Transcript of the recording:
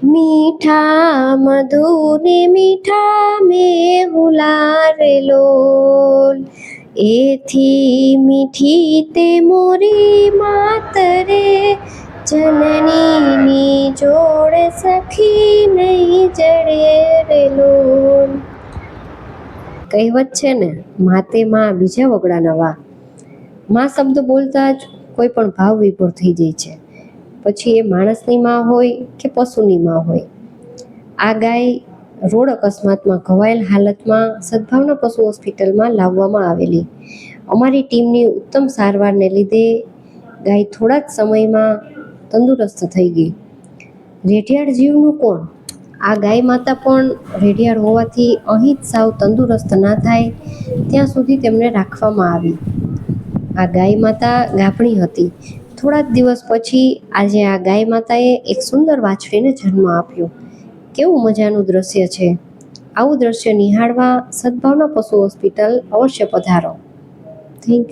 मीठा मधुने मीठा मेहुला रे लोल, एथी मीठी ते मोरी मात रे, जननीनी जोड़ सखी नहीं जड़े रे लोल। કહેવત છે ને, માતે માં બીજા વગડા નવા. માં શબ્દ બોલતા જ કોઈ પણ ભાવ વિભોર થઈ જાય છે, પછી એ માણસની માં હોય કે પશુની માં હોય. આ ગાય રોડ અકસ્માતમાં ઘવાયેલ હાલતમાં સદભાવના પશુ હોસ્પિટલમાં લાવવામાં આવેલી. અમારી ટીમની ઉત્તમ સારવારને લીધે ગાય થોડા જ સમયમાં તંદુરસ્ત થઈ ગઈ. રેઢિયાળ જીવનું કોણ? આ ગાય માતા પણ રેઢિયાળ હોવાથી અહીં જ સાવ તંદુરસ્ત ના થાય ત્યાં સુધી તેમને રાખવામાં આવી. આ ગાય માતા ગાભણી હતી. થોડા જ દિવસ પછી આજે આ ગાય માતાએ એક સુંદર વાછડીને જન્મ આપ્યો. કેવું મજાનું દ્રશ્ય છે! આવું દ્રશ્ય નિહાળવા સદભાવના પશુ હોસ્પિટલ અવશ્ય પધારો. Thank you.